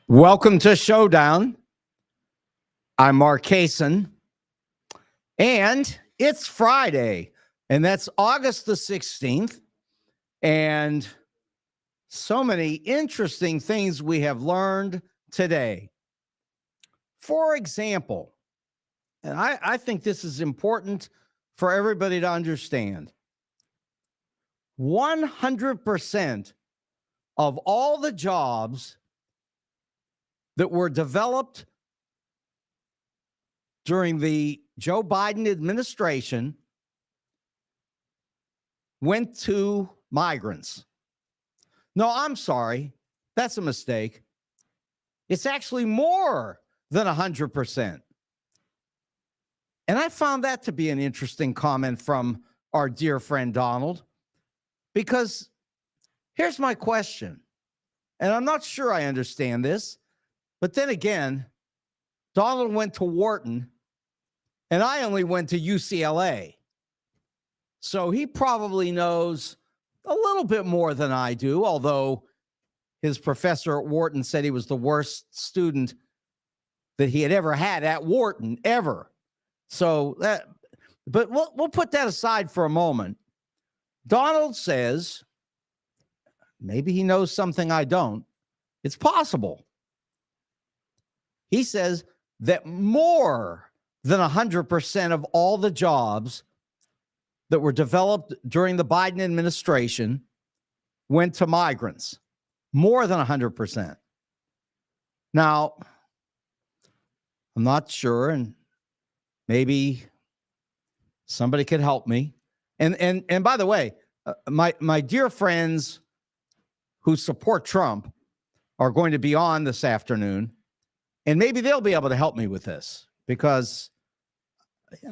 Welcome to Showdown. I'm Mark Kaysen, and it's Friday, and that's August the 16th, and so many interesting things we have learned today. For example, and I think this is important for everybody to understand, 100% of all the jobs that were developed during the Joe Biden administration went to migrants. No, I'm sorry. That's a mistake. It's actually more than 100%. And I found that to be an interesting comment from our dear friend Donald, because here's my question, and I'm not sure I understand this. But then again, Donald went to Wharton, and I only went to UCLA. So he probably knows a little bit more than I do, although his professor at Wharton said he was the worst student that he had ever had at Wharton, ever. So but we'll put that aside for a moment. Donald says, maybe he knows something I don't. It's possible. He says that more than 100% of all the jobs that were developed during the Biden administration went to migrants. More than 100%. Now, I'm not sure, and maybe somebody could help me. And by the way, my dear friends who support Trump are going to be on this afternoon. And maybe they'll be able to help me with this, because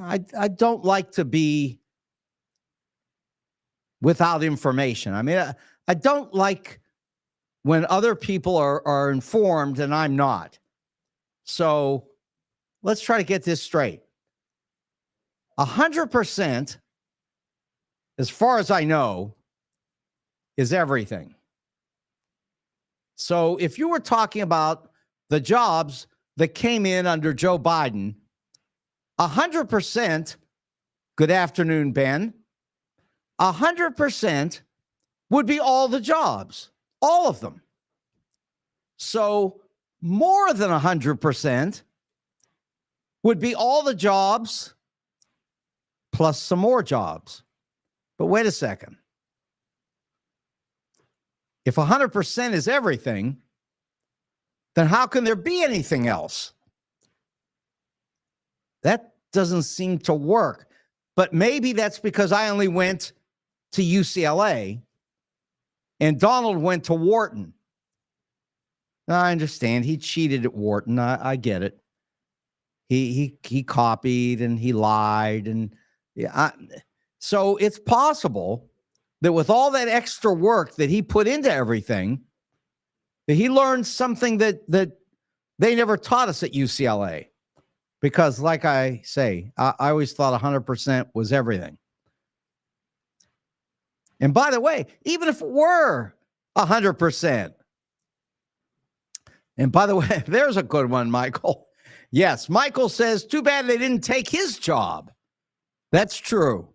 I don't like to be without information. I mean, I don't like when other people are informed and I'm not. So let's try to get this straight. 100%, as far as I know, is everything. So if you were talking about the jobs that came in under Joe Biden, 100%, good afternoon, Ben, 100% would be all the jobs, all of them. So more than 100% would be all the jobs plus some more jobs. But wait a second. If 100% is everything, then how can there be anything else? That doesn't seem to work. But maybe that's because I only went to UCLA and Donald went to Wharton. Now, I understand he cheated at Wharton. I get it. He copied and he lied, and so it's possible that with all that extra work that he put into everything, that he learned something that they never taught us at UCLA. Because like I say, I always thought 100% was everything. And by the way, even if it were 100%, and by the way, there's a good one, Michael. Yes, Michael says, too bad they didn't take his job. That's true.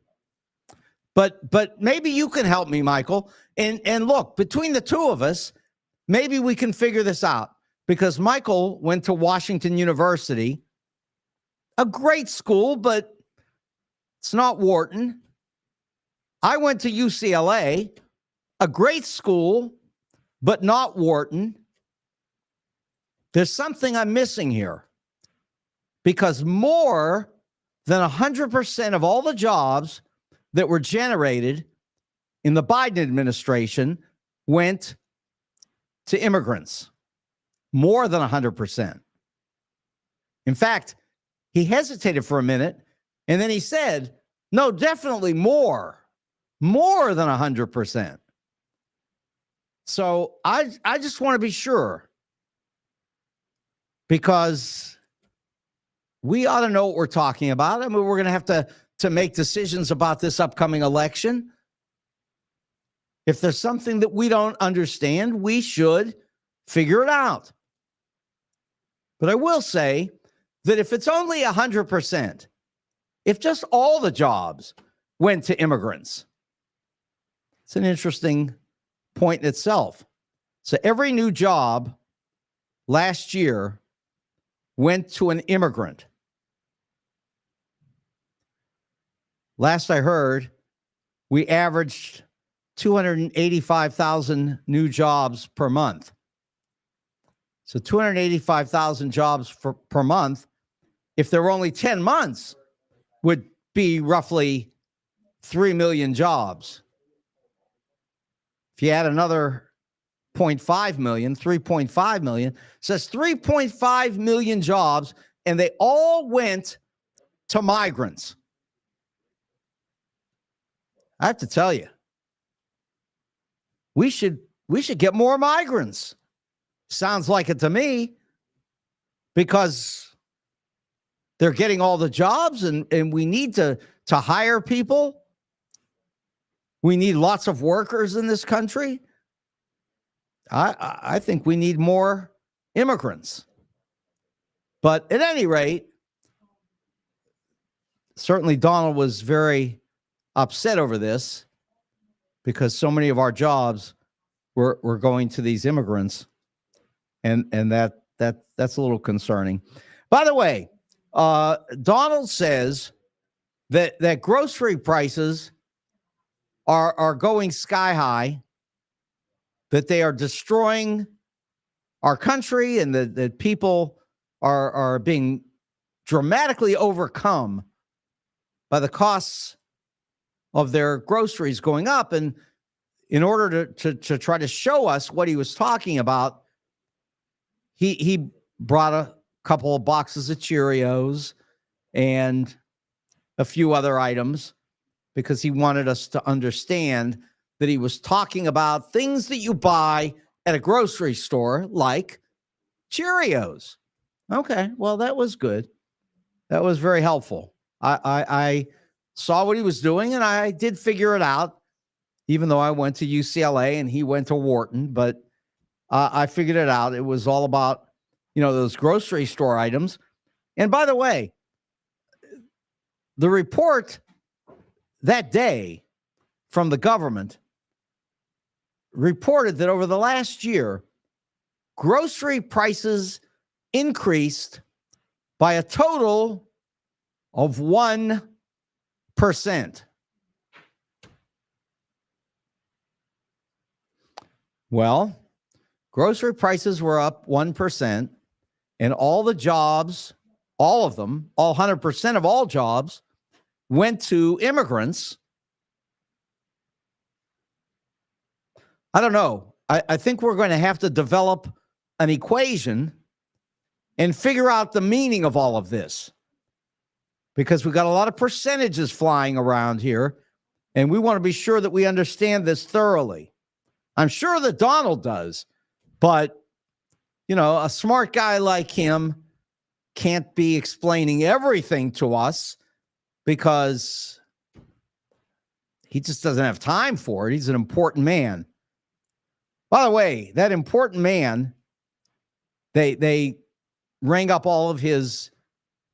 But maybe you can help me, Michael. And look, between the two of us, maybe we can figure this out, because Michael went to Washington University, a great school, but it's not Wharton. I went to UCLA, a great school, but not Wharton. There's something I'm missing here, because more than 100% of all the jobs that were generated in the Biden administration went to immigrants. More than 100%. In fact, he hesitated for a minute, and then he said, no, definitely more than 100%. So I just want to be sure, because we ought to know what we're talking about. I mean, we're going to have to make decisions about this upcoming election. If there's something that we don't understand, we should figure it out. But I will say that if it's only 100%, if just all the jobs went to immigrants, it's an interesting point in itself. So every new job last year went to an immigrant. Last I heard, we averaged 285,000 new jobs per month. So 285,000 jobs per month, if there were only 10 months, would be roughly 3 million jobs. If you add another 0.5 million, 3.5 million, so that's 3.5 million jobs, and they all went to migrants. I have to tell you, we should get more migrants. Sounds like it to me, because they're getting all the jobs, and we need to hire people. We need lots of workers in this country. I think we need more immigrants. But at any rate, certainly Donald was very upset over this, because so many of our jobs were going to these immigrants, and that's a little concerning. By the way, Donald says that grocery prices are going sky high, that they are destroying our country, and that people are being dramatically overcome by the costs of their groceries going up. And in order to try to show us what he was talking about, he brought a couple of boxes of Cheerios and a few other items, because he wanted us to understand that he was talking about things that you buy at a grocery store, like Cheerios. Okay, well, that was good. That was very helpful. I saw what he was doing, and I did figure it out, even though I went to UCLA and he went to Wharton. But I figured it out. It was all about, those grocery store items. And by the way, the report that day from the government reported that over the last year, grocery prices increased by a total of 1%. Well, grocery prices were up 1%, and all the jobs, all of them, all 100% of all jobs, went to immigrants. I don't know. I think we're going to have to develop an equation and figure out the meaning of all of this, because we've got a lot of percentages flying around here, and we want to be sure that we understand this thoroughly. I'm sure that Donald does, but, a smart guy like him can't be explaining everything to us, because he just doesn't have time for it. He's an important man. By the way, that important man, they rang up all of his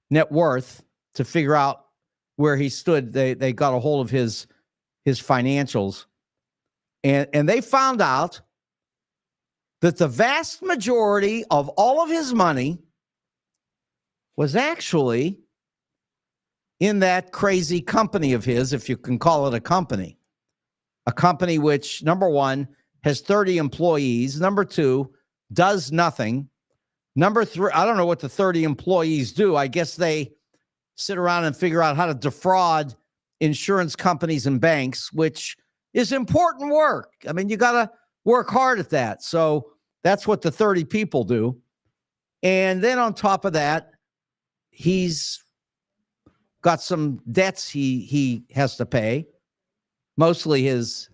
net worth to figure out where he stood. They got a hold of his financials, and they found out that the vast majority of all of his money was actually in that crazy company of his, if you can call it a company which, number one, has 30 employees. Number two, does nothing. Number three, I don't know what the 30 employees do. I guess they sit around and figure out how to defraud insurance companies and banks, which is important work. I mean, you got to work hard at that. So that's what the 30 people do. And then on top of that, he's got some debts he has to pay. Mostly his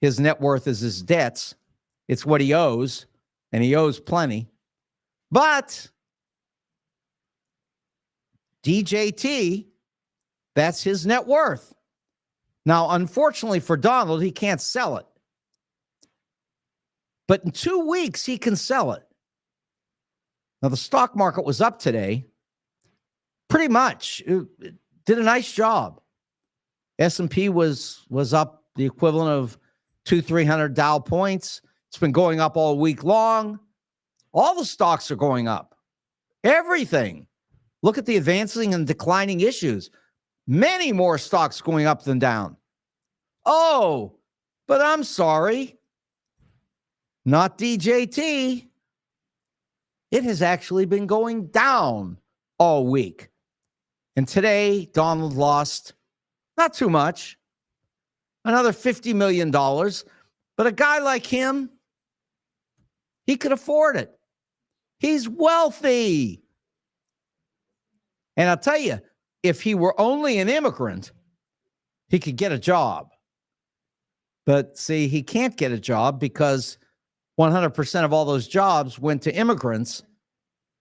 net worth is his debts. It's what he owes, and he owes plenty. But DJT, that's his net worth. Now, unfortunately for Donald, he can't sell it. But in 2 weeks, he can sell it. Now, the stock market was up today. Pretty much. It did a nice job. S&P was up the equivalent of 200-300 Dow points. It's been going up all week long. All the stocks are going up. Everything. Look at the advancing and declining issues. Many more stocks going up than down. Oh, but I'm sorry. Not DJT. It has actually been going down all week. And today, Donald lost not too much, another $50 million. But a guy like him, he could afford it. He's wealthy. And I'll tell you, if he were only an immigrant, he could get a job. But see, he can't get a job because 100% of all those jobs went to immigrants.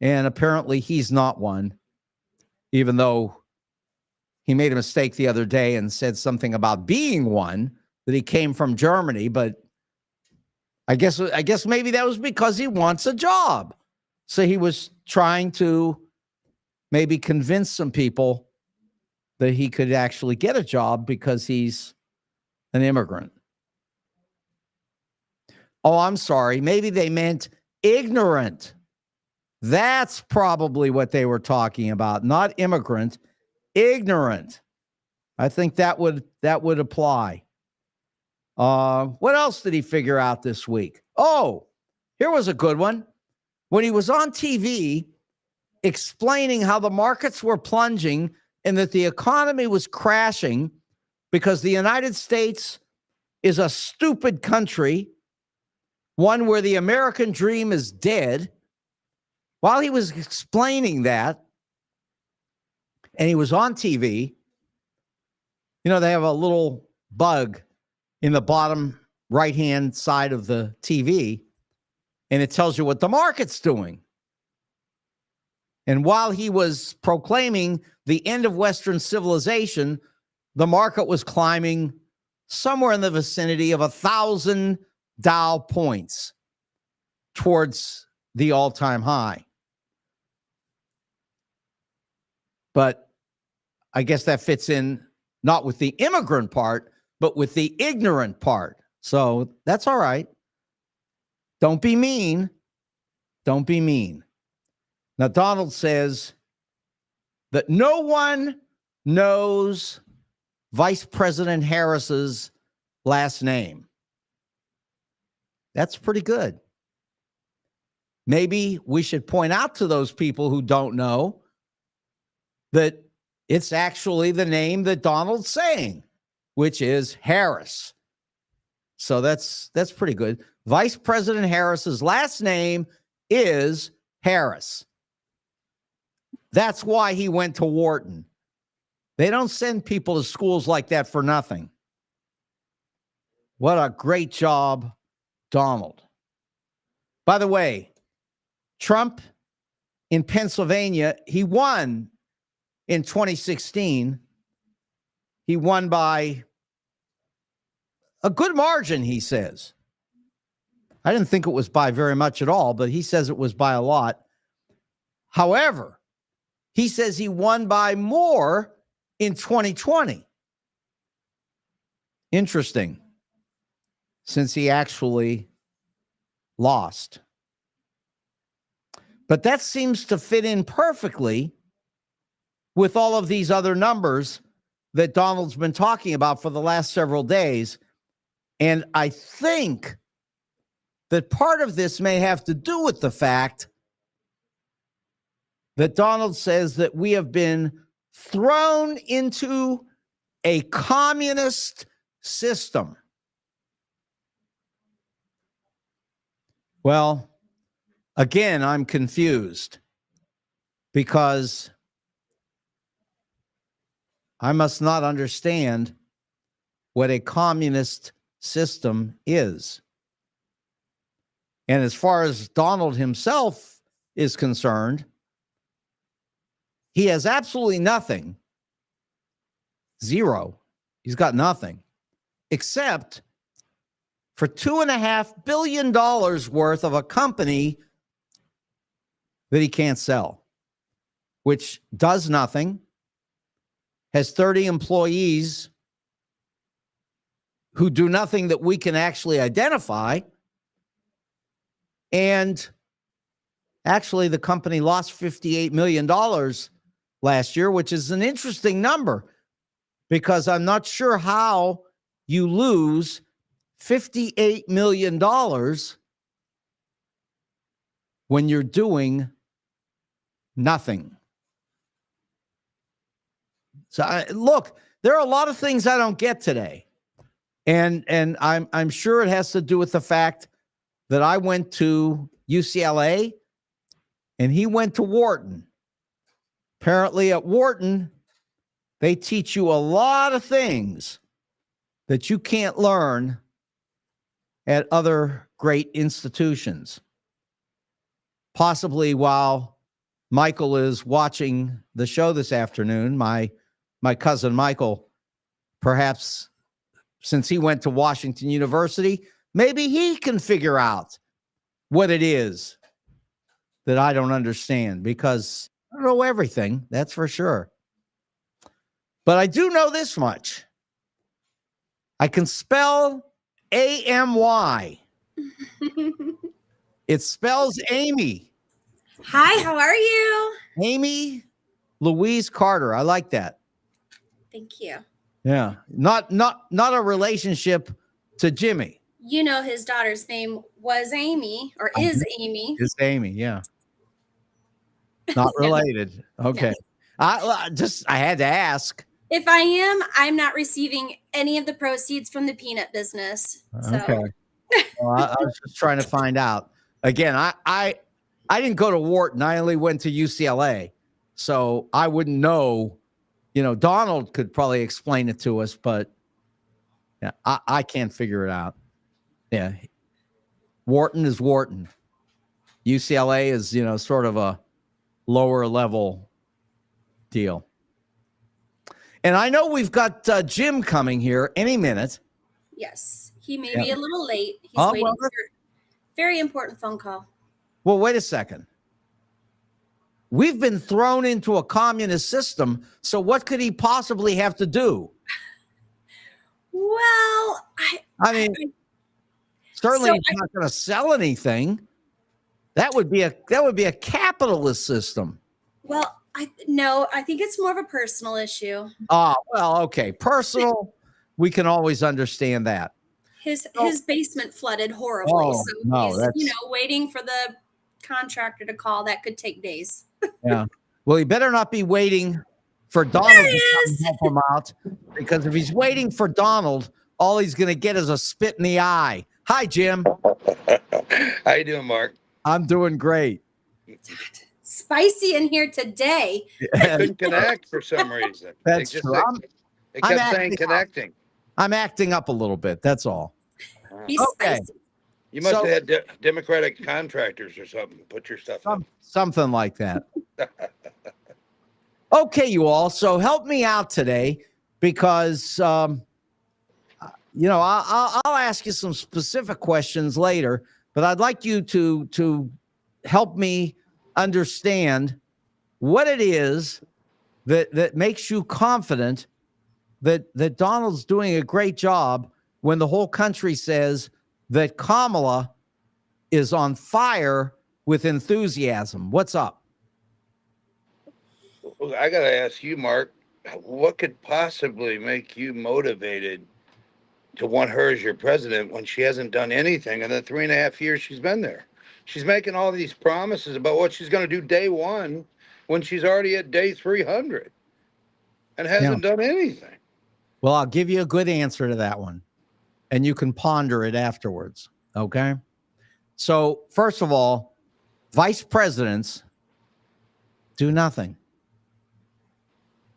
And apparently he's not one, even though he made a mistake the other day and said something about being one, that he came from Germany. But I guess maybe that was because he wants a job. So he was trying to maybe convince some people that he could actually get a job because he's an immigrant. Oh, I'm sorry. Maybe they meant ignorant. That's probably what they were talking about. Not immigrant, ignorant. I think that would apply. What else did he figure out this week? Oh, here was a good one. When he was on TV explaining how the markets were plunging and that the economy was crashing because the United States is a stupid country, one where the American dream is dead. While he was explaining that, and he was on TV, you know, they have a little bug in the bottom right-hand side of the TV, and it tells you what the market's doing. And while he was proclaiming the end of Western civilization, the market was climbing somewhere in the vicinity of 1,000 Dow points towards the all-time high. But I guess that fits in not with the immigrant part, but with the ignorant part. So that's all right. Don't be mean. Don't be mean. Now, Donald says that no one knows Vice President Harris's last name. That's pretty good. Maybe we should point out to those people who don't know that it's actually the name that Donald's saying, which is Harris. So that's pretty good. Vice President Harris's last name is Harris. That's why he went to Wharton. They don't send people to schools like that for nothing. What a great job, Donald. By the way, Trump in Pennsylvania, he won in 2016. He won by a good margin, he says. I didn't think it was by very much at all, but he says it was by a lot. However, he says he won by more in 2020. Interesting, since he actually lost. But that seems to fit in perfectly with all of these other numbers that Donald's been talking about for the last several days. And I think that part of this may have to do with the fact that Donald says that we have been thrown into a communist system. Well, again, I'm confused because I must not understand what a communist system is. And as far as Donald himself is concerned, he has absolutely nothing. Zero. He's got nothing except for $2.5 billion worth of a company that he can't sell, which does nothing, has 30 employees who do nothing that we can actually identify. And actually, the company lost $58 million last year, which is an interesting number because I'm not sure how you lose $58 million when you're doing nothing. So look, there are a lot of things I don't get today. And I'm sure it has to do with the fact that I went to UCLA and he went to Wharton. Apparently at Wharton, they teach you a lot of things that you can't learn at other great institutions. Possibly while Michael is watching the show this afternoon, my cousin Michael, perhaps since he went to Washington University, maybe he can figure out what it is that I don't understand, because I don't know everything, that's for sure. But I do know this much. I can spell A-M-Y. It spells Amy. Hi, how are you? Amy Louise Carter. I like that. Thank you. Yeah. Not a relationship to Jimmy. You know his daughter's name was Amy, or is Amy. It's Amy, yeah. Not related. Okay. I had to ask. If I am, I'm not receiving any of the proceeds from the peanut business. So. Okay. Well, I was just trying to find out. Again, I didn't go to Wharton. I only went to UCLA. So I wouldn't know. You know, Donald could probably explain it to us, but yeah, I can't figure it out. Yeah. Wharton is Wharton. UCLA is, sort of a lower level deal. And I know we've got Jim coming here any minute. Yes. He may be a little late. He's waiting for a very important phone call. Well, wait a second. We've been thrown into a communist system, so what could he possibly have to do? Well, I mean, certainly he's not going to sell anything. That would be a capitalist system. Well, I think it's more of a personal issue. Oh, well, okay. Personal, we can always understand that. His basement flooded horribly, so he's waiting for the contractor to call. That could take days. Yeah. Well, he better not be waiting for Donald to help him out, because if he's waiting for Donald, all he's going to get is a spit in the eye. Hi, Jim. How you doing, Mark? I'm doing great. Spicy in here today. I couldn't connect for some reason. That's true. It kept saying connecting. I'm acting up a little bit. That's all. He's spicy. You must have had Democratic contractors or something. Put your stuff in. Something like that. Okay, you all. So help me out today, because, I'll ask you some specific questions later, but I'd like you to help me understand what it is that makes you confident that Donald's doing a great job when the whole country says that Kamala is on fire with enthusiasm. What's up? Well, I got to ask you, Mark, what could possibly make you motivated to want her as your president when she hasn't done anything in the 3.5 years she's been there? She's making all these promises about what she's going to do day one when she's already at day 300 and hasn't done anything. Well, I'll give you a good answer to that one, and you can ponder it afterwards. Okay. So first of all, vice presidents do nothing.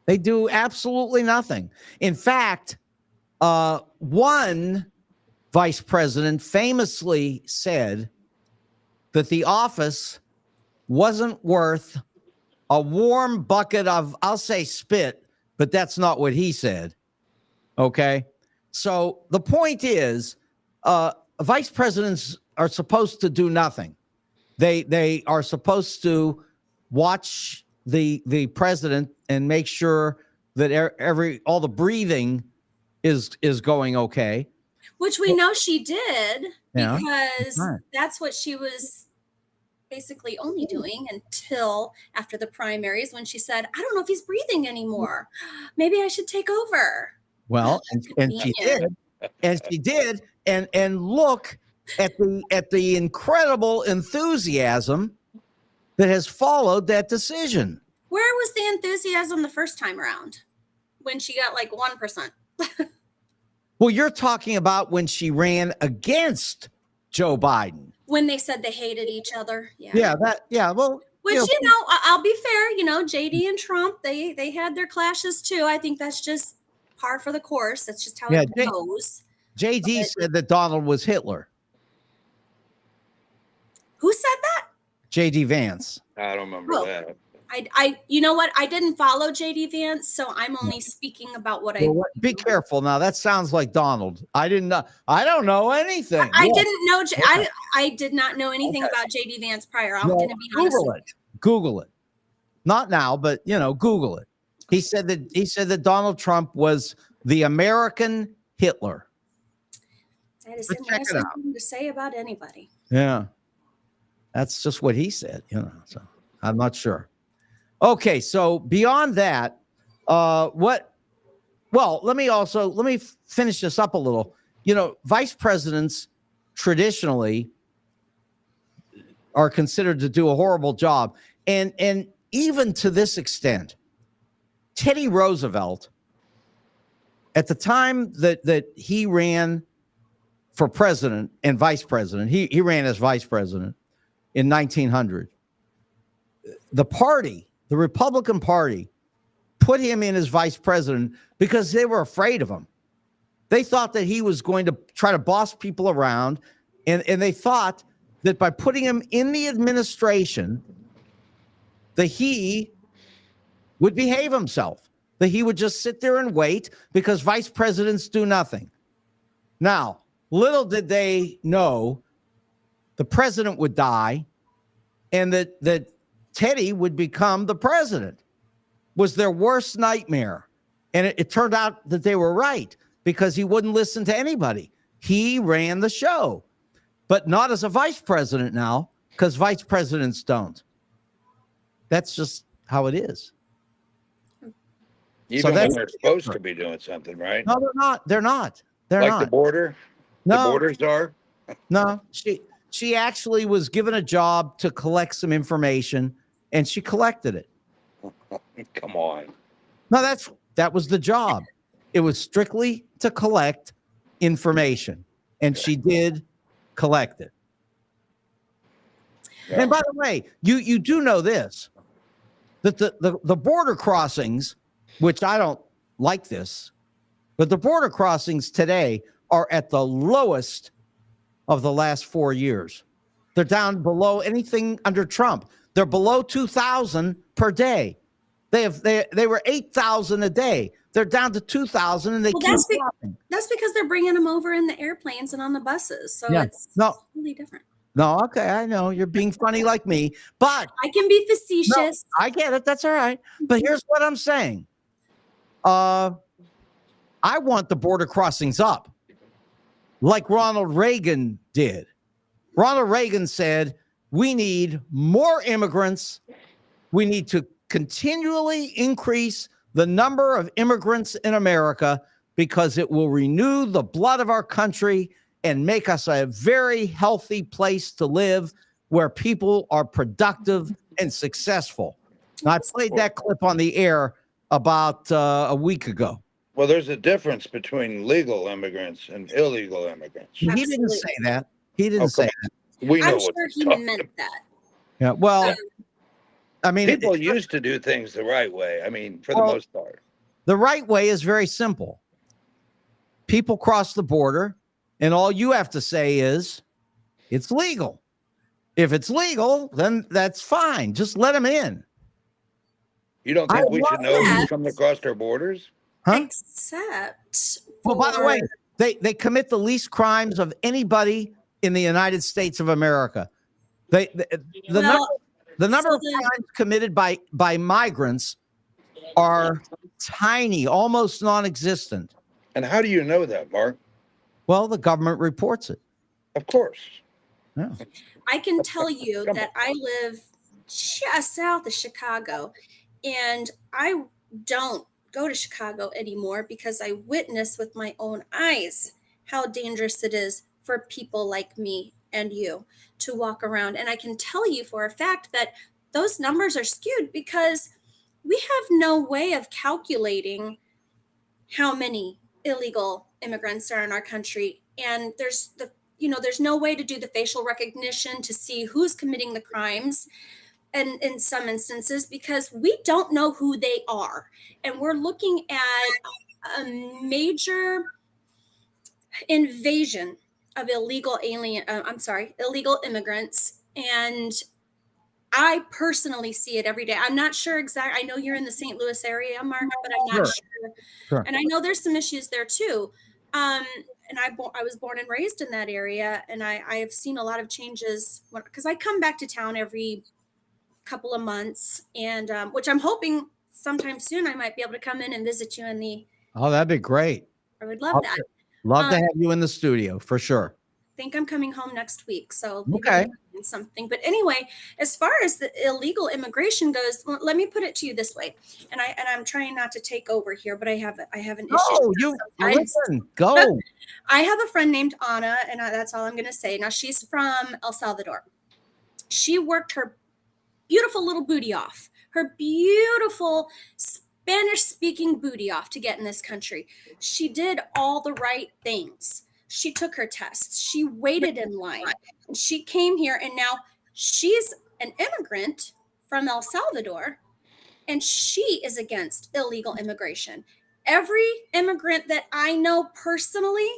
They do absolutely nothing. In fact, one vice president famously said that the office wasn't worth a warm bucket of, I'll say spit, but that's not what he said. Okay. So the point is, vice presidents are supposed to do nothing. They are supposed to watch the president and make sure that all the breathing is going okay. Which we know she did, Yeah. because Right. that's what she was basically only doing until after the primaries, when she said, I don't know if he's breathing anymore. Maybe I should take over. Well, and she did. And she did. And look at the incredible enthusiasm that has followed that decision. Where was the enthusiasm the first time around when she got like 1%? Well, you're talking about when she ran against Joe Biden. When they said they hated each other. Yeah. Well, which, I'll be fair, JD and Trump, they had their clashes too. I think that's just par for the course. That's just how it goes. JD said that Donald was Hitler. Who said that? JD Vance. I don't remember that. You know what? I didn't follow JD Vance, so I'm only speaking about what I. Be careful now. That sounds like Donald. I didn't know. I don't know anything. I didn't know. I did not know anything about JD Vance prior. I'm going to be honest. Google it. Not now, but Google it. He said that Donald Trump was the American Hitler. That is a nice thing to say about anybody. Yeah, that's just what he said. So I'm not sure. Okay, so beyond that, let me finish this up a little. Vice presidents traditionally are considered to do a horrible job. And even to this extent, Teddy Roosevelt, at the time that he ran for president and vice president, he ran as vice president in 1900. The Republican Party put him in as vice president because they were afraid of him. They thought that he was going to try to boss people around, and they thought that by putting him in the administration, that he would behave himself, that he would just sit there and wait because vice presidents do nothing. Now, little did they know the president would die and that Teddy would become the president. Was their worst nightmare. And it turned out that they were right because he wouldn't listen to anybody. He ran the show, but not as a vice president now, because vice presidents don't. That's just how it is. Even when they're supposed to be doing something, right? No, they're not. They're not. Like the border? No. The borders are? No. She actually was given a job to collect some information, and she collected it. Come on. No, that was the job. It was strictly to collect information, and she did collect it. Yeah. And by the way, you do know this, that the border crossings, which I don't like this, but the border crossings today are at the lowest of the last 4 years. They're down below anything under Trump. They're below 2,000 per day. They were 8,000 a day. They're down to 2,000, and keep dropping. That's because they're bringing them over in the airplanes and on the buses. So it's really different. No, okay, I know you're being funny like me, but I can be facetious. No, I get it. That's all right. But here's what I'm saying. I want the border crossings up, like Ronald Reagan did. Ronald Reagan said, we need more immigrants. We need to continually increase the number of immigrants in America because it will renew the blood of our country and make us a very healthy place to live where people are productive and successful. Now, I played that clip on the air about a week ago. Well, there's a difference between legal immigrants and illegal immigrants. Absolutely. He didn't say that. He didn't say that. We know I'm sure he meant that. Yeah, well, I mean, people used to do things the right way. I mean, for the most part. The right way is very simple. People cross the border, and all you have to say is, it's legal. If it's legal, then that's fine. Just let them in. You don't think we should know who's coming across our borders? Huh? Except well, by the way, they commit the least crimes of anybody in the United States of America. The number Well, the number so of crimes committed by migrants are tiny, almost non-existent. And how do you know that, Mark? Well, the government reports it. Of course. Yeah. I can tell you Come that I live just south of Chicago, and I don't go to Chicago anymore because I witnessed with my own eyes how dangerous it is for people like me and you to walk around. And I can tell you for a fact that those numbers are skewed because we have no way of calculating how many illegal immigrants are in our country. And there's no way to do the facial recognition to see who's committing the crimes, and in some instances because we don't know who they are, and we're looking at a major invasion of illegal immigrants. And I personally see it every day. I'm not sure exactly. I know you're in the St. Louis area, Mark, but I'm not Sure. sure. Sure. And I know there's some issues there too. Um, and I was born and raised in that area, and I have seen a lot of changes because I come back to town every couple of months, and which I'm hoping sometime soon I might be able to come in and visit you in the. Oh, that'd be great. I would love that. Love to have you in the studio for sure. Think I'm coming home next week, so maybe Okay. we can something. But anyway, as far as the illegal immigration goes, let me put it to you this way, and I'm trying not to take over here, but I have an issue. Oh, you sometimes. listen. Go. I have a friend named Anna, and that's all I'm going to say. Now she's from El Salvador. She worked her beautiful little booty off, her beautiful Spanish speaking booty off to get in this country. She did all the right things. She took her tests. She waited in line. And she came here, and now she's an immigrant from El Salvador, and she is against illegal immigration. Every immigrant that I know personally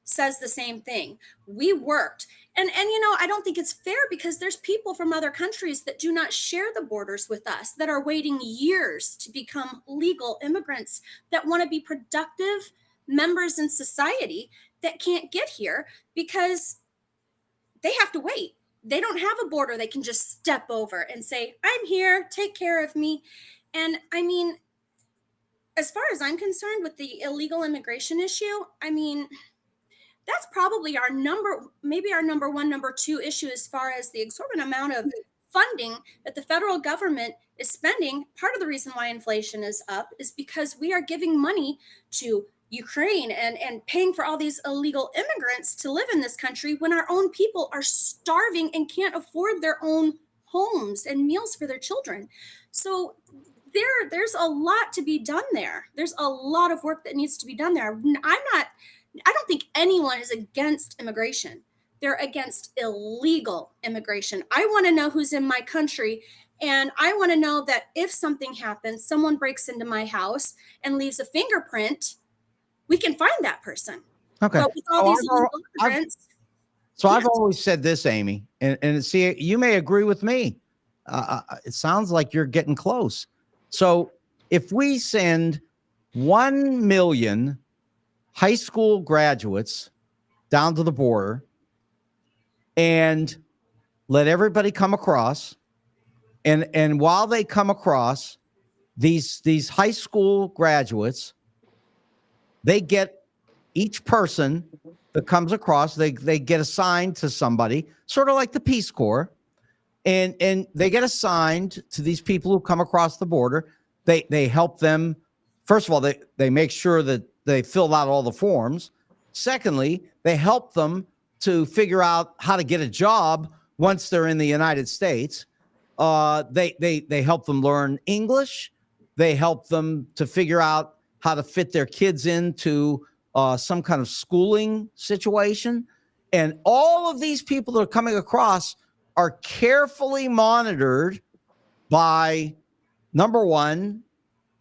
says the same thing. We worked. And I don't think it's fair because there's people from other countries that do not share the borders with us that are waiting years to become legal immigrants that want to be productive members in society that can't get here because they have to wait. They don't have a border they can just step over and say, "I'm here, take care of me." And I mean, as far as I'm concerned with the illegal immigration issue, I mean, that's probably maybe our number one, number two issue as far as the exorbitant amount of funding that the federal government is spending. Part of the reason why inflation is up is because we are giving money to Ukraine and paying for all these illegal immigrants to live in this country when our own people are starving and can't afford their own homes and meals for their children. So there's a lot to be done there. There's a lot of work that needs to be done there. I don't think anyone is against immigration. They're against illegal immigration. I want to know who's in my country. And I want to know that if something happens, someone breaks into my house and leaves a fingerprint, we can find that person. Okay. But with all these illegal immigrants. I've always said this, Amy, and see, you may agree with me. It sounds like you're getting close. So if we send 1 million high school graduates down to the border and let everybody come across, and while they come across, these high school graduates, they get each person that comes across, they get assigned to somebody, sort of like the Peace Corps, and they get assigned to these people who come across the border. They help them. First of all, they make sure that they fill out all the forms. Secondly, they help them to figure out how to get a job once they're in the United States. They help them learn English. They help them to figure out how to fit their kids into some kind of schooling situation. And all of these people that are coming across are carefully monitored by, number one,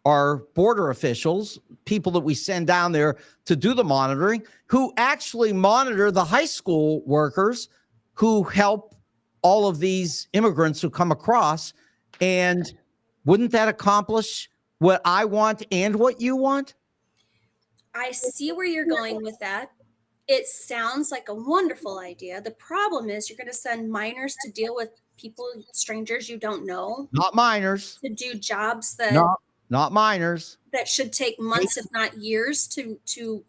our border officials, people that we send down there to do the monitoring, who actually monitor the high school workers who help all of these immigrants who come across. And wouldn't that accomplish what I want and what you want? I see where you're going with that. It sounds like a wonderful idea. The problem is you're going to send minors to deal with people, strangers you don't know, Not minors. to do jobs that No, not minors. should take months, if not years, to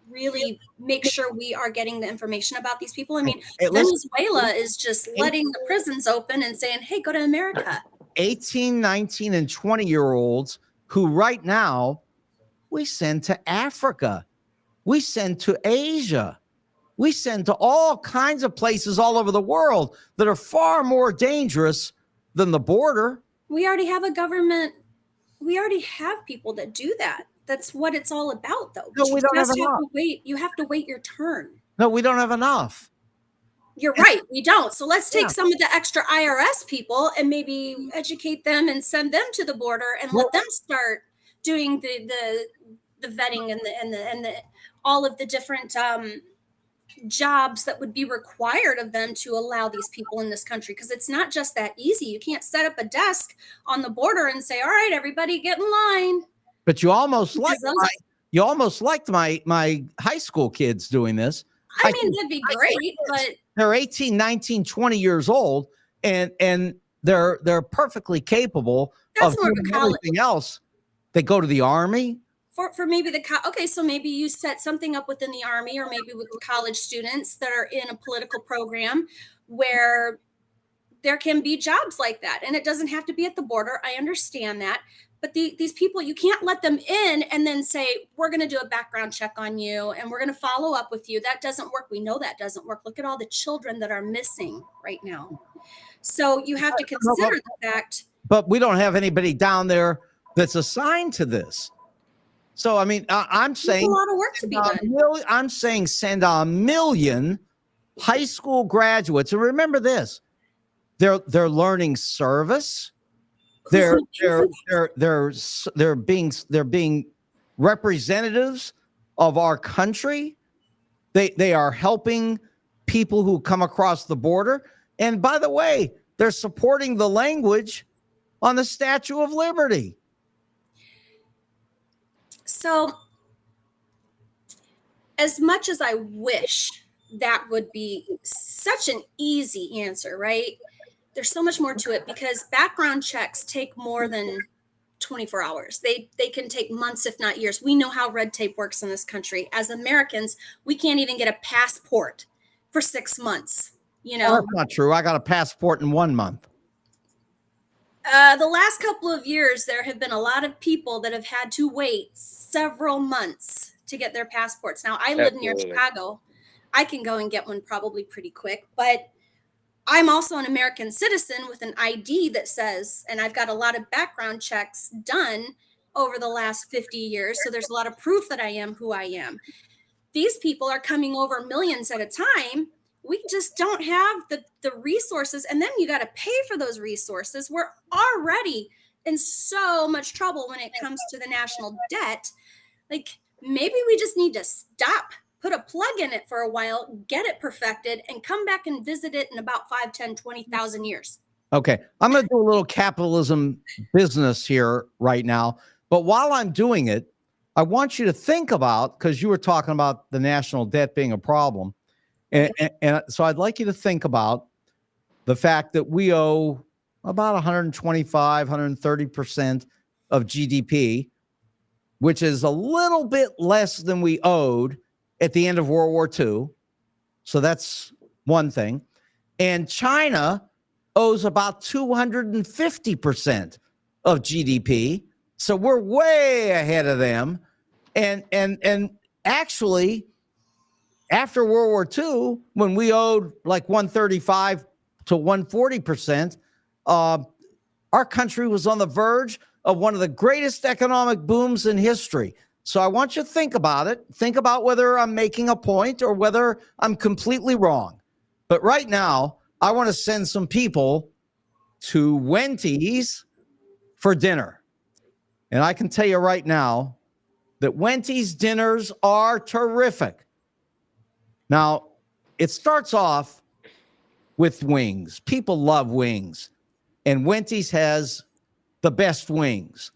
really make sure we are getting the information about these people. I mean, Hey, listen, Venezuela is just letting the prisons open and saying, hey, go to America. 18, 19, and 20-year-olds who right now we send to Africa. We send to Asia. We send to all kinds of places all over the world that are far more dangerous than the border. We already have a government. We already have people that do that. That's what it's all about, though. No, we don't have You have enough. to wait. You have to wait your turn. No, we don't have enough. You're right. We don't. So let's take Yeah. some of the extra IRS people and maybe educate them and send them to the border and let them start doing the vetting and the all of the different jobs that would be required of them to allow these people in this country, because it's not just that easy. You can't set up a desk on the border and say, all right, everybody get in line. But you almost Because liked my high school kids doing this. I mean, that'd be great, but They're 18, 19, 20 years old, and they're perfectly capable that's of more of doing a college. everything else. They go to the Army. For maybe okay, so maybe you set something up within the Army or maybe with college students that are in a political program where there can be jobs like that, and it doesn't have to be at the border. I understand that, but these people, you can't let them in and then say, we're going to do a background check on you and we're going to follow up with you. That doesn't work. We know that doesn't work. Look at all the children that are missing right now. So you have to consider the fact. But we don't have anybody down there that's assigned to this. So, I mean, I'm saying a lot of work to be done. I'm saying send a million high school graduates. And remember this, they're learning service. They're being representatives of our country. They are helping people who come across the border. And by the way, they're supporting the language on the Statue of Liberty. So, as much as I wish that would be such an easy answer, right? There's so much more to it, because background checks take more than 24 hours. They can take months, if not years. We know how red tape works in this country. As Americans, we can't even get a passport for 6 months. You know, that's not true. I got a passport in 1 month. The last couple of years, there have been a lot of people that have had to wait several months to get their passports. Now, I live near Chicago. I can go and get one probably pretty quick, but I'm also an American citizen with an ID that says, and I've got a lot of background checks done over the last 50 years. So there's a lot of proof that I am who I am. These people are coming over millions at a time. We just don't have the resources. And then you got to pay for those resources. We're already in so much trouble when it comes to the national debt. Like, maybe we just need to stop, put a plug in it for a while, get it perfected, and come back and visit it in about 5, 10, 20,000 years. Okay. I'm going to do a little capitalism business here right now. But while I'm doing it, I want you to think about, because you were talking about the national debt being a problem. And so I'd like you to think about the fact that we owe about 125, 130% of GDP, which is a little bit less than we owed at the end of World War II. So that's one thing. And China owes about 250% of GDP. So we're way ahead of them. And actually, after World War II, when we owed like 135 to 140%, our country was on the verge of one of the greatest economic booms in history. So I want you to think about it. Think about whether I'm making a point or whether I'm completely wrong. But right now, I want to send some people to Wendy's for dinner. And I can tell you right now that Wendy's dinners are terrific. Now, it starts off with wings. People love wings. And Wendy's has the best wings.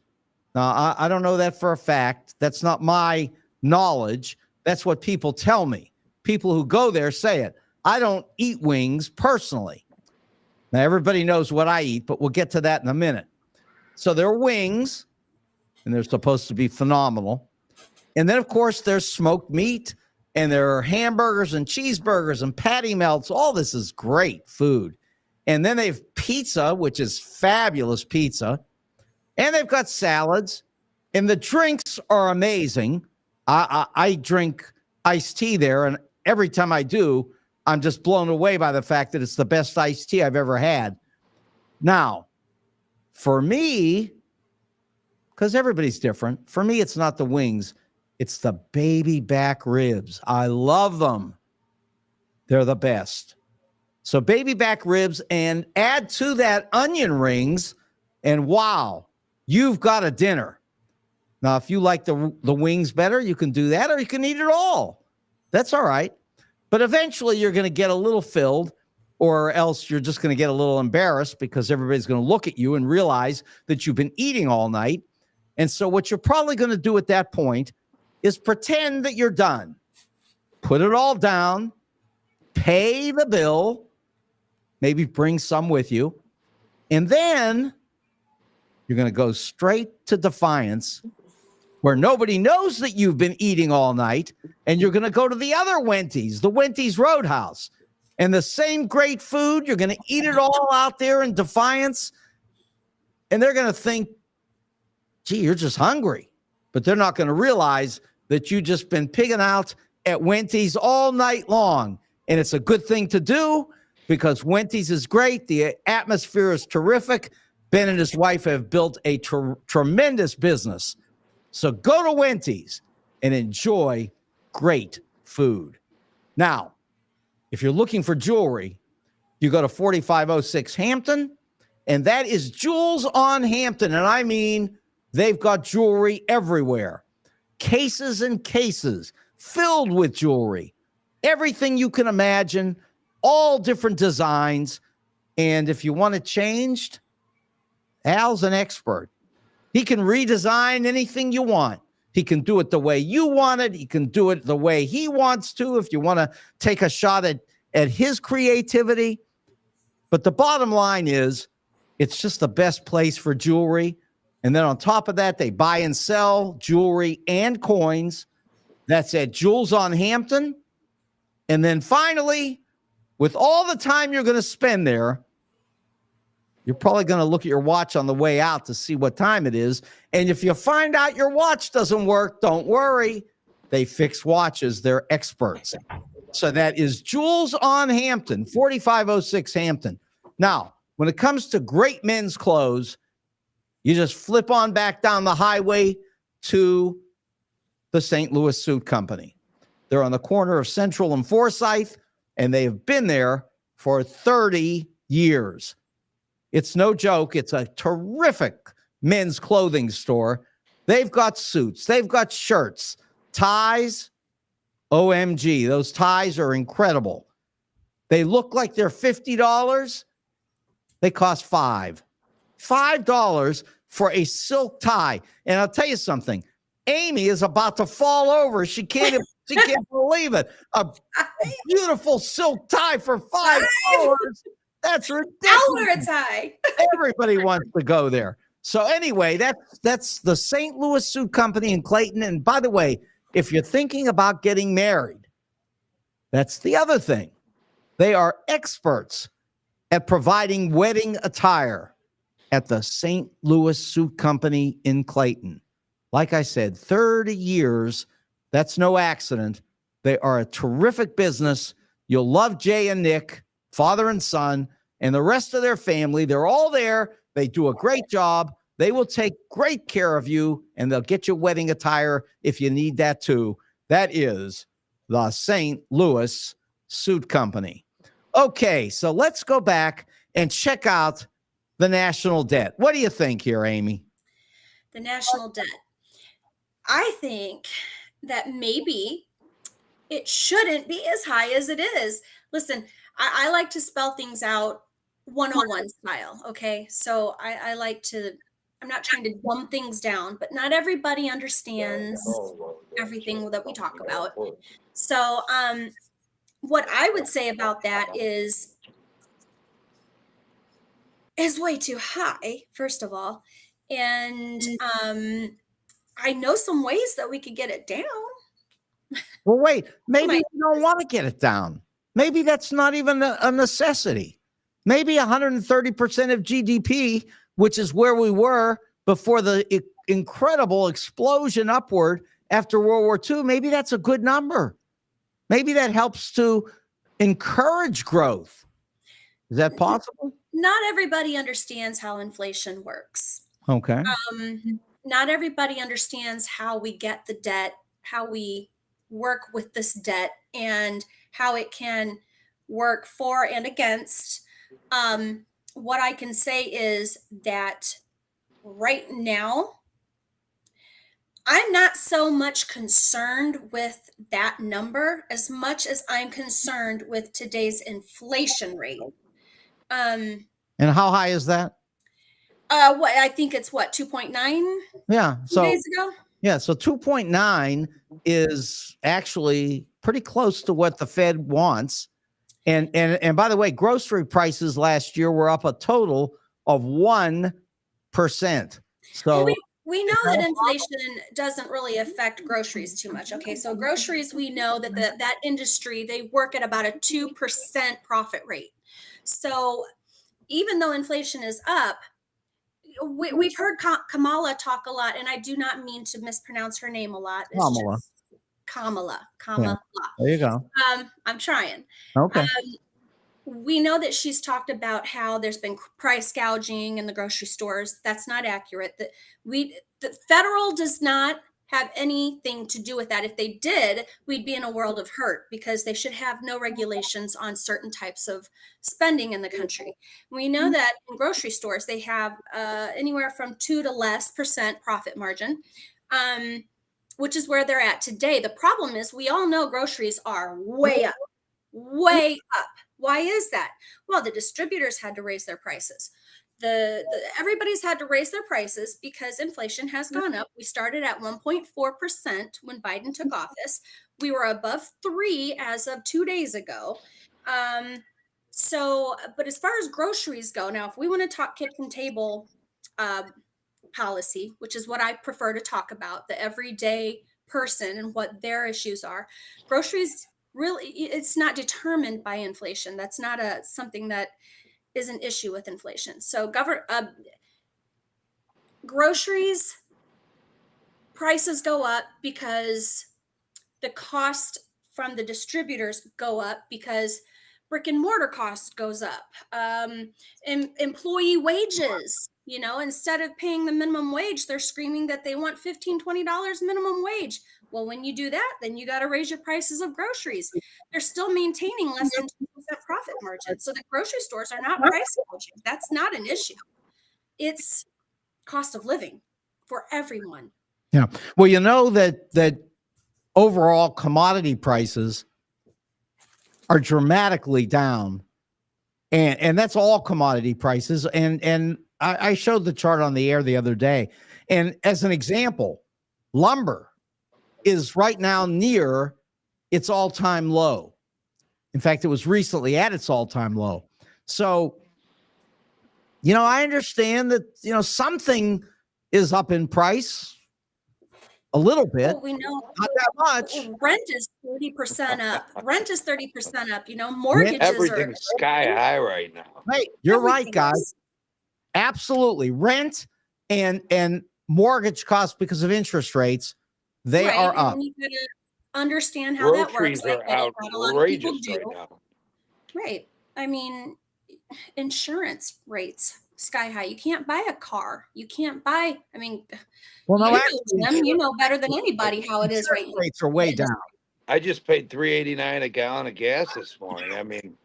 Now, I don't know that for a fact. That's not my knowledge. That's what people tell me. People who go there say it. I don't eat wings personally. Now, everybody knows what I eat, but we'll get to that in a minute. So there are wings, and they're supposed to be phenomenal. And then, of course, there's smoked meat, and there are hamburgers and cheeseburgers and patty melts. All this is great food. And then they have pizza, which is fabulous pizza. And they've got salads. And the drinks are amazing. I drink iced tea there, and every time I do, I'm just blown away by the fact that it's the best iced tea I've ever had. Now, for me, because everybody's different, for me, it's not the wings. It's the baby back ribs. I love them. They're the best. So baby back ribs, and add to that onion rings, and wow, you've got a dinner. Now, if you like the wings better, you can do that, or you can eat it all. That's all right. But eventually you're going to get a little filled, or else you're just going to get a little embarrassed because everybody's going to look at you and realize that you've been eating all night. And so what you're probably going to do at that point is pretend that you're done. Put it all down, pay the bill, maybe bring some with you, and then you're going to go straight to Defiance, where nobody knows that you've been eating all night, and you're going to go to the other Wendy's, the Wendy's Roadhouse, and the same great food. You're going to eat it all out there in Defiance, and they're going to think, gee, you're just hungry. But they're not going to realize that you've just been pigging out at Wendy's all night long, and it's a good thing to do because Wendy's is great. The atmosphere is terrific. Ben and his wife have built a tremendous business. So go to Wendy's and enjoy great food. Now, if you're looking for jewelry, you go to 4506 Hampton, and that is Jewels on Hampton. And I mean, they've got jewelry everywhere. Cases and cases filled with jewelry. Everything you can imagine, all different designs. And if you want it changed, Al's an expert. He can redesign anything you want. He can do it the way you want it. He can do it the way he wants to if you want to take a shot at his creativity. But the bottom line is, it's just the best place for jewelry. And then on top of that, they buy and sell jewelry and coins. That's at Jewels on Hampton. And then finally, with all the time you're going to spend there, you're probably going to look at your watch on the way out to see what time it is. And if you find out your watch doesn't work, don't worry. They fix watches. They're experts. So that is Jewels on Hampton, 4506 Hampton. Now, when it comes to great men's clothes, you just flip on back down the highway to the St. Louis Suit Company. They're on the corner of Central and Forsyth, and they have been there for 30 years. It's no joke. It's a terrific men's clothing store. They've got suits. They've got shirts, ties. OMG, those ties are incredible. They look like they're $50. They cost $5 for a silk tie. And I'll tell you something. Amy is about to fall over. She can't believe it. A beautiful silk tie for $5. That's ridiculous. I'll wear a tie. Everybody wants to go there. So anyway, that's the St. Louis Suit Company in Clayton. And by the way, if you're thinking about getting married, that's the other thing. They are experts at providing wedding attire at the St. Louis Suit Company in Clayton. Like I said, 30 years. That's no accident. They are a terrific business. You'll love Jay and Nick, father and son, and the rest of their family. They're all there. They do a great job. They will take great care of you, and they'll get you wedding attire if you need that too. That is the St. Louis Suit Company. Okay, so let's go back and check out the national debt. What do you think here, Amy? The national debt. I think that maybe it shouldn't be as high as it is. Listen, I like to spell things out 101 style, okay? So I like to, I'm not trying to dumb things down, but not everybody understands everything that we talk about. So, what I would say about that is way too high, first of all. And I know some ways that we could get it down. Well, wait, maybe might- we don't want to get it down. Maybe that's not even a necessity. Maybe 130% of GDP, which is where we were before the incredible explosion upward after World War II, maybe that's a good number. Maybe that helps to encourage growth. Is that possible? Not everybody understands how inflation works. Okay. Not everybody understands how we get the debt, how we work with this debt, and how it can work for and against. What I can say is that right now, I'm not so much concerned with that number as much as I'm concerned with today's inflation rate. And how high is that? What I think it's 2.9 Yeah. 2 days ago. Yeah, so 2.9 is actually pretty close to what the Fed wants. And by the way, grocery prices last year were up a total of 1%. So we know that inflation doesn't really affect groceries too much. Okay, so groceries, we know that that industry, they work at about a 2% profit rate. So even though inflation is up, we've heard Kamala talk a lot, and I do not mean to mispronounce her name a lot. It's Kamala. just Kamala. There you go. I'm trying. Okay. We know that she's talked about how there's been price gouging in the grocery stores. That's not accurate. The federal does not have anything to do with that. If they did, we'd be in a world of hurt because they should have no regulations on certain types of spending in the country. We know that in grocery stores, they have anywhere from 2 to less % profit margin, which is where they're at today. The problem is we all know groceries are way up. Why is that? Well, the distributors had to raise their prices. Everybody's had to raise their prices because inflation has gone up. We started at 1.4% when Biden took office. We were above 3 as of 2 days ago. But as far as groceries go, now, if we want to talk kitchen table policy, which is what I prefer to talk about, the everyday person and what their issues are, groceries really, it's not determined by inflation. That's not something that is an issue with inflation. So groceries prices go up because the cost from the distributors go up because brick and mortar cost goes up. Employee wages, instead of paying the minimum wage, they're screaming that they want $15, $20 minimum wage. Well, when you do that, then you got to raise your prices of groceries. They're still maintaining less than 2% profit margin. So the grocery stores are not price gouging. That's not an issue. It's cost of living for everyone. Yeah. Well, you know that overall commodity prices are dramatically down. And that's all commodity prices. And I showed the chart on the air the other day. And as an example, lumber is right now near its all-time low. In fact, it was recently at its all-time low. So, I understand that, something is up in price a little bit. Well, we know not that much. Rent is 30% up. Mortgages everything's sky high right now. Right. You're right, guys. Absolutely. Rent and mortgage costs because of interest rates, they are up. And you gotta understand how Groceries that works. are outrageous right now. Right. I mean, insurance rates sky high. You can't buy a car. You can't buy. I mean, well, no, you know better than anybody how it is right now. Rates are way down. I just paid $3.89 a gallon of gas this morning. I mean,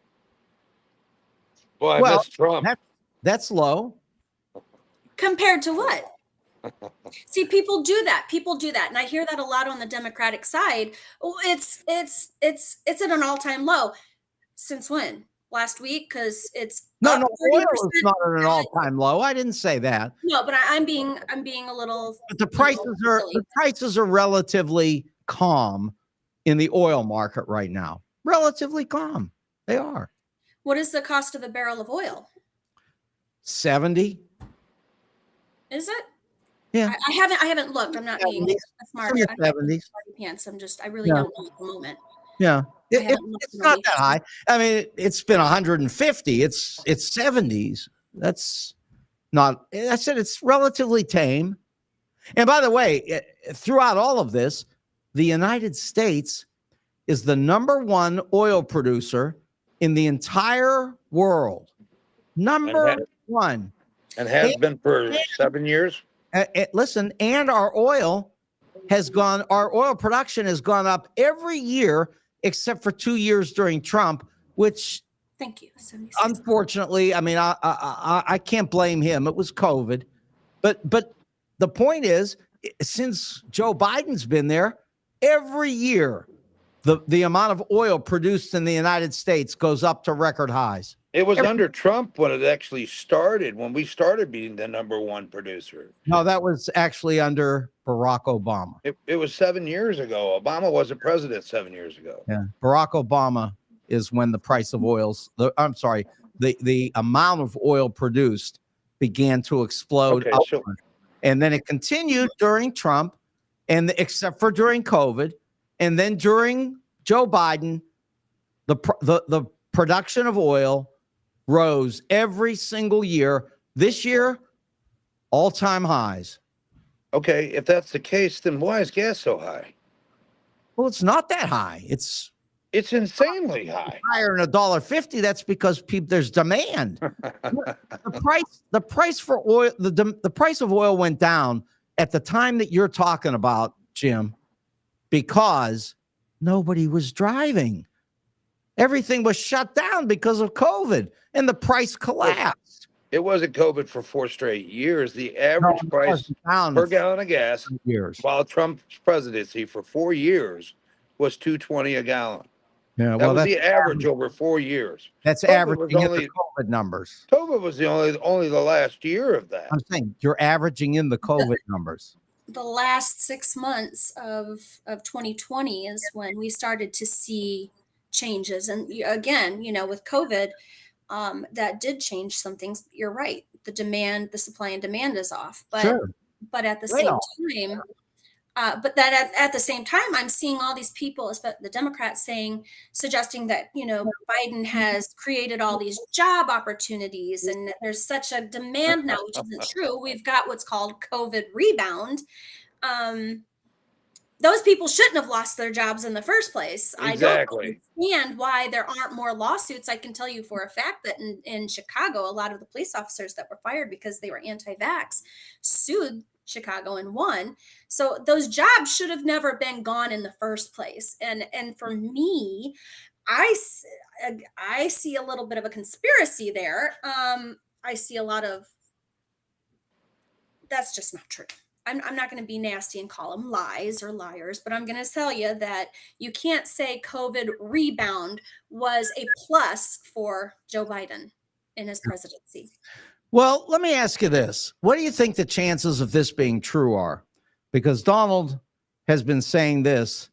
boy, I miss Trump. That's low. Compared to what? See, people do that, and I hear that a lot on the Democratic side. Oh, it's at an all-time low. Since when? Last week? Because it's no, oil is not at an all-time low. I didn't say that. No, but I'm being a little. But the prices are relatively calm in the oil market right now. Relatively calm. They are. What is the cost of a barrel of oil? 70. Is it? Yeah. I haven't looked. I'm not being 70s. smart. In the I'm not being 70s. smarty pants. I really Yeah. don't know at the moment. Yeah. I haven't looked It's in a not week. that high. I mean, it's been 150. It's 70s. That's not, I said it's relatively tame. And by the way, throughout all of this, the United States is the #1 oil producer in the entire world. Number one. And has been for 7 years. Listen, and our oil production has gone up every year except for 2 years during Trump, which Thank you. 76. unfortunately, I mean, I can't blame him. It was COVID, but the point is, since Joe Biden's been there, every year the amount of oil produced in the United States goes up to record highs. It was under Trump when it actually started, when we started being the #1 producer. No, that was actually under Barack Obama. It was 7 years ago. Obama wasn't president 7 years ago. Yeah, Barack Obama is when the price of the amount of oil produced began to explode Okay, so upward. And then it continued during Trump, and except for during COVID, and then during Joe Biden, the production of oil rose every single year. This year, all-time highs. okay, if that's the case, then why is gas so high? Well, it's not that high. It's insanely high. higher than $1.50. That's because there's demand. The price for oil, the price of oil went down at the time that you're talking about, Jim, because nobody was driving. Everything was shut down because of COVID, and the price collapsed. It wasn't COVID for 4 straight years. The average price per gallon of gas while Trump's presidency for 4 years was $2.20 a gallon. Yeah, that was the average over 4 years. That's averaging in the COVID numbers. COVID was only the last year of that. I'm saying you're averaging in the COVID numbers. The last 6 months of 2020 is when we started to see changes. And again, with COVID, that did change some things. You're right. The supply and demand is off. But Sure. but at the same time, at the same time, I'm seeing all these people, especially the Democrats, suggesting that Biden has created all these job opportunities, and there's such a demand now, which isn't true. We've got what's called COVID rebound. Those people shouldn't have lost their jobs in the first place. Exactly. I don't understand why there aren't more lawsuits. I can tell you for a fact that in Chicago, a lot of the police officers that were fired because they were anti-vax sued Chicago and won. So those jobs should have never been gone in the first place. And for me, I see a little bit of a conspiracy there. I see a lot of, that's just not true. I'm not going to be nasty and call them lies or liars, but I'm going to tell you that you can't say COVID rebound was a plus for Joe Biden in his presidency. Well, let me ask you this. What do you think the chances of this being true are? Because Donald has been saying this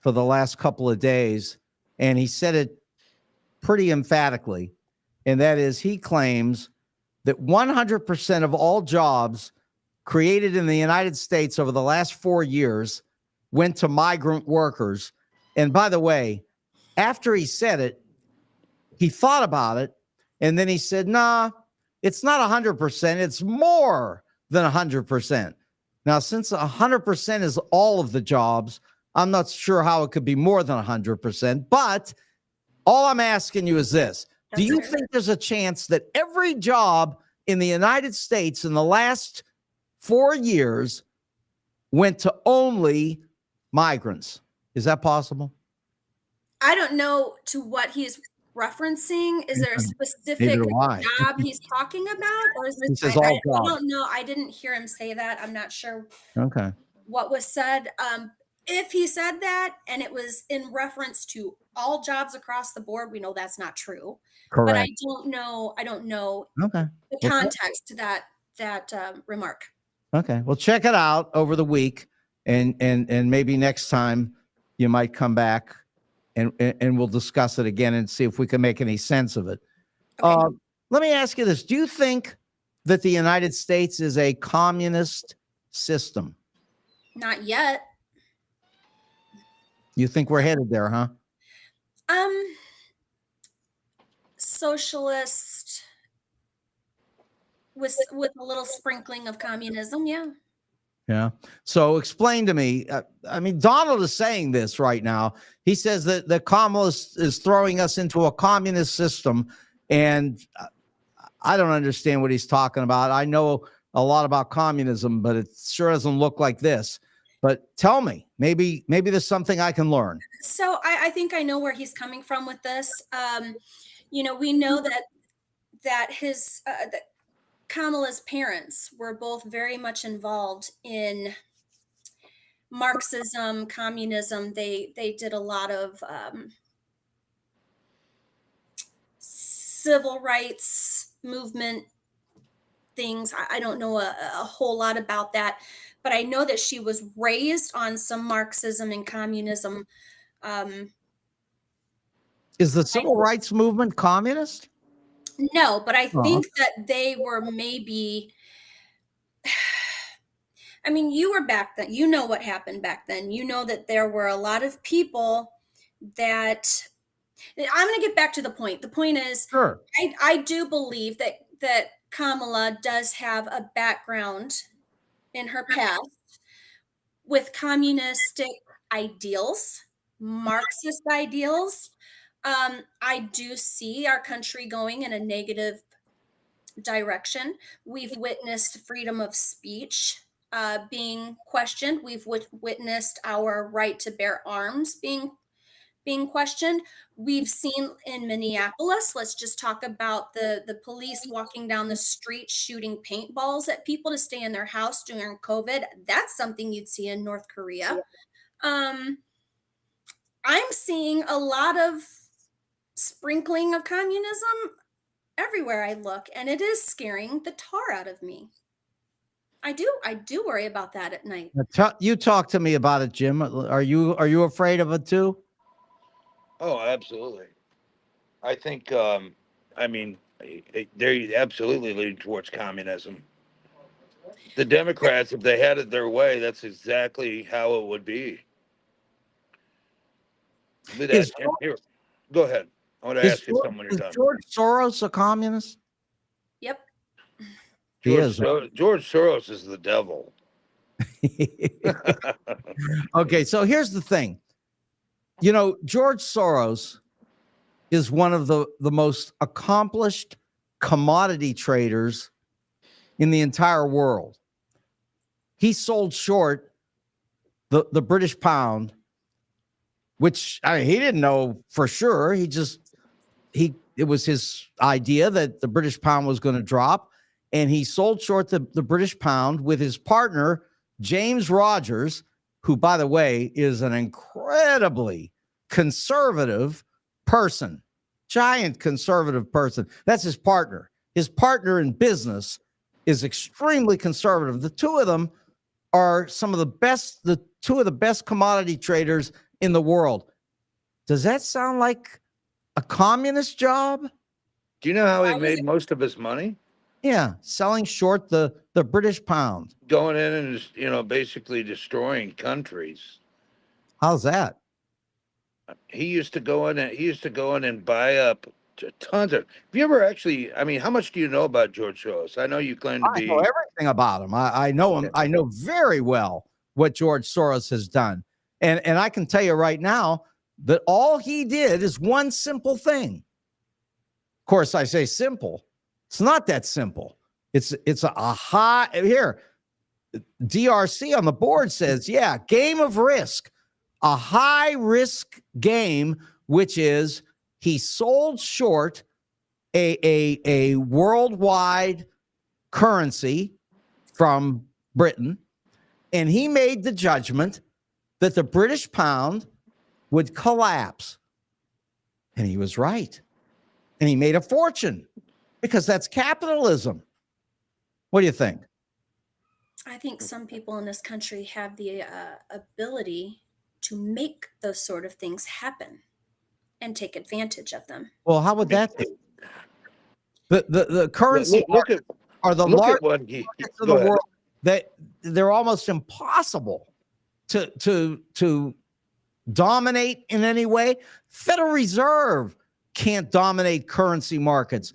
for the last couple of days, and he said it pretty emphatically, and that is he claims that 100% of all jobs created in the United States over the last 4 years went to migrant workers. And by the way, after he said it, he thought about it, and then he said, nah, it's not 100%. It's more than 100%. Now, since 100% is all of the jobs, I'm not sure how it could be more than 100%. But all I'm asking you is this. Do you think there's a chance that every job in the United States in the last 4 years went to only migrants? Is that possible? I don't know to what he's referencing. Is there a specific job he's talking about, or is this? I don't know. I didn't hear him say that. I'm not sure. Okay. What was said? If he said that and it was in reference to all jobs across the board, we know that's not true. Correct. But I don't know. Okay. The context to that remark. Okay. Well, check it out over the week. and maybe next time you might come back and we'll discuss it again and see if we can make any sense of it. Okay. Let me ask you this. Do you think that the United States is a communist system? Not yet. You think we're headed there, huh? Socialist with a little sprinkling of communism, yeah. Yeah. So explain to me. I mean, Donald is saying this right now. He says that the Kamala is throwing us into a communist system, and I don't understand what he's talking about. I know a lot about communism, but it sure doesn't look like this. But tell me, maybe there's something I can learn. So I think I know where he's coming from with this. We know that that Kamala's parents were both very much involved in Marxism, communism. They did a lot of civil rights movement things. I don't know a whole lot about that, but I know that she was raised on some Marxism and communism. Is the civil rights movement communist? No, but I Oh, think that they were maybe. I mean, you were back then. You know what happened back then. You know that there were a lot of people that. I'm going to get back to the point. The point is, sure. I do believe that Kamala does have a background in her past with communistic ideals, Marxist ideals. I do see our country going in a negative direction. We've witnessed freedom of speech being questioned. We've witnessed our right to bear arms being questioned. We've seen in Minneapolis, let's just talk about the police walking down the street shooting paintballs at people to stay in their house during COVID. That's something you'd see in North Korea. Um, I'm seeing a lot of sprinkling of communism everywhere I look, and it is scaring the tar out of me. I do worry about that at night. Now, you talk to me about it, Jim. Are you afraid of it too? Oh, absolutely. I think, I mean, they absolutely lead towards communism. The Democrats, if they had it their way, that's exactly how it would be. Look at Is that. Here, go ahead. I want to is ask you something when you're is done. George Soros a communist? Yep. He is. George Soros is the devil. Okay, so here's the thing. George Soros is one of the most accomplished commodity traders in the entire world. He sold short the British pound, which he didn't know for sure. It was his idea that the British pound was going to drop, and he sold short the British pound with his partner, James Rogers, who, by the way, is an incredibly conservative person, giant conservative person. That's his partner. His partner in business is extremely conservative. The two of them are the two of the best commodity traders in the world. Does that sound like a communist job? Do you know how he made most of his money? Yeah, selling short the British pound. Going in and just, basically destroying countries. How's that? He used to go in and buy up tons of. Have you ever actually? I mean, how much do you know about George Soros? I know you claim to I be. know everything about him. I know him. I know very well what George Soros has done. And I can tell you right now that all he did is one simple thing. Of course, I say simple. It's not that simple. It's a high here. DRC on the board says, yeah, game of risk, a high risk game, which is he sold short a worldwide currency from Britain, and he made the judgment that the British pound would collapse. And he was right. And he made a fortune because that's capitalism. What do you think? I think some people in this country have the ability to make those sort of things happen and take advantage of them. Well, how would that be? The currency Look at are the look at largest what he. markets in the Go ahead. world that they're almost impossible to dominate in any way. Federal Reserve can't dominate currency markets.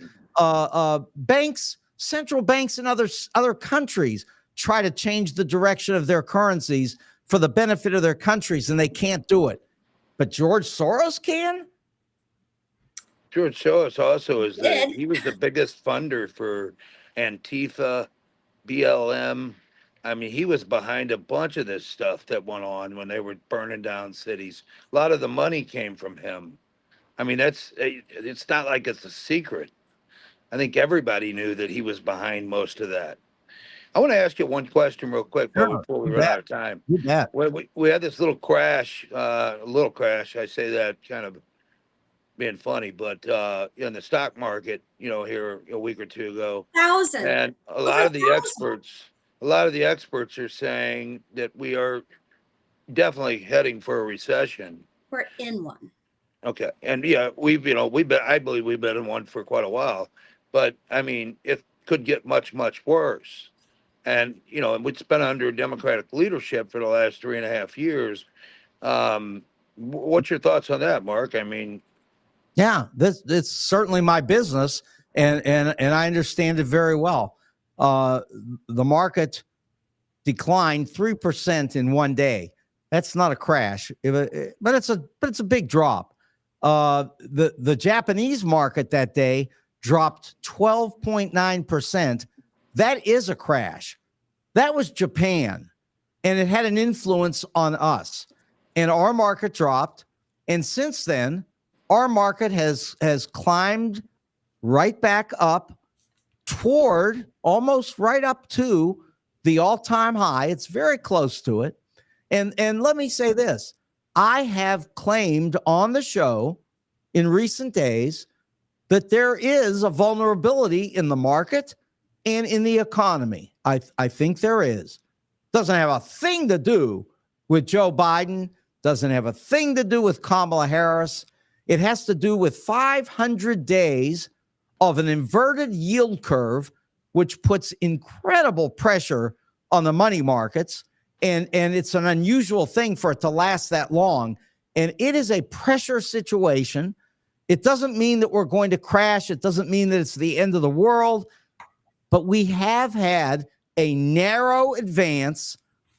Banks, central banks in other countries try to change the direction of their currencies for the benefit of their countries, and they can't do it. But George Soros can? George Soros also Did. he was the biggest funder for Antifa, BLM. I mean, he was behind a bunch of this stuff that went on when they were burning down cities. A lot of the money came from him. I mean, it's not like it's a secret. I think everybody knew that he was behind most of that. I want to ask you one question real quick Sure, before we you run bet. out of time. You bet. We had this little crash, I say that kind of being funny, but in the stock market, here a week or two ago, Thousand. and a Over lot a of the thousand. experts are saying that we are definitely heading for a recession. We're in one. Okay, and yeah, I believe we've been in one for quite a while, but I mean, it could get much, much worse. And and it's been under Democratic leadership for the last 3.5 years. What's your thoughts on that, Mark? I mean, Yeah, it's certainly my business, and I understand it very well. The market declined 3% in one day. That's not a crash, but it's a big drop. The Japanese market that day dropped 12.9%. That is a crash. That was Japan, and it had an influence on us. And our market dropped, and since then, our market has climbed right back up toward almost right up to the all-time high. It's very close to it. And let me say this. I have claimed on the show in recent days that there is a vulnerability in the market and in the economy. I think there is. Doesn't have a thing to do with Joe Biden, doesn't have a thing to do with Kamala Harris. It has to do with 500 days of an inverted yield curve, which puts incredible pressure on the money markets. And it's an unusual thing for it to last that long. And it is a pressure situation. It doesn't mean that we're going to crash. It doesn't mean that it's the end of the world. But we have had a narrow advance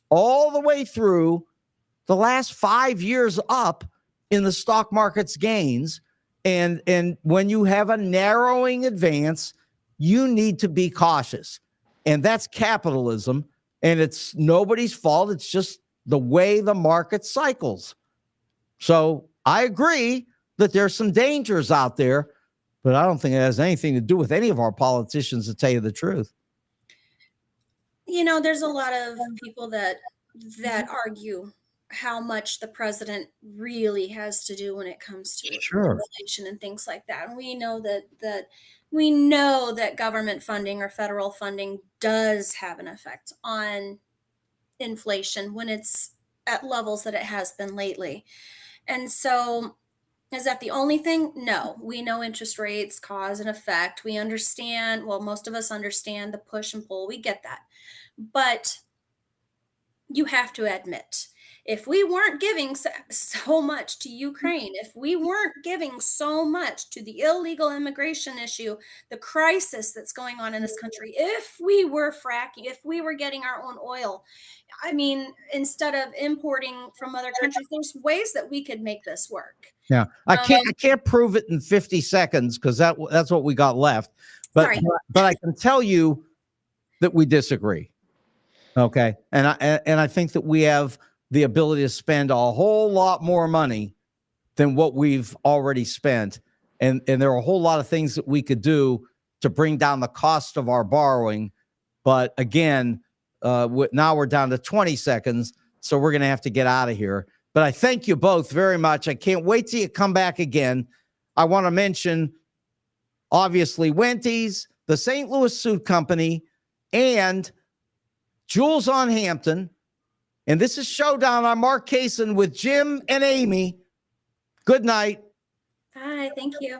all the way through the last 5 years up in the stock market's gains. And when you have a narrowing advance, you need to be cautious. And that's capitalism. And it's nobody's fault. It's just the way the market cycles. So I agree that there's some dangers out there, but I don't think it has anything to do with any of our politicians, to tell you the truth. There's a lot of people that argue how much the president really has to do when it comes to Sure. inflation and things like that. And we know that government funding or federal funding does have an effect on inflation when it's at levels that it has been lately. And so, is that the only thing? No. We know interest rates cause an effect. We understand, well, most of us understand the push and pull. We get that. But you have to admit, if we weren't giving so much to Ukraine, if we weren't giving so much to the illegal immigration issue, the crisis that's going on in this country, if we were fracking, if we were getting our own oil, I mean, instead of importing from other countries, there's ways that we could make this work. Yeah, I can't prove it in 50 seconds because that's what we got left. But I can tell you that we disagree. Okay, and I think that we have the ability to spend a whole lot more money than what we've already spent, and there are a whole lot of things that we could do to bring down the cost of our borrowing. But again, now we're down to 20 seconds, so we're going to have to get out of here. But I thank you both very much. I can't wait till you come back again. I want to mention, obviously, Wendy's, the St. Louis Suit Company, and Jules on Hampton. And this is Showdown. I'm Mark Kaysen with Jim and Amy. Good night. Bye. Thank you.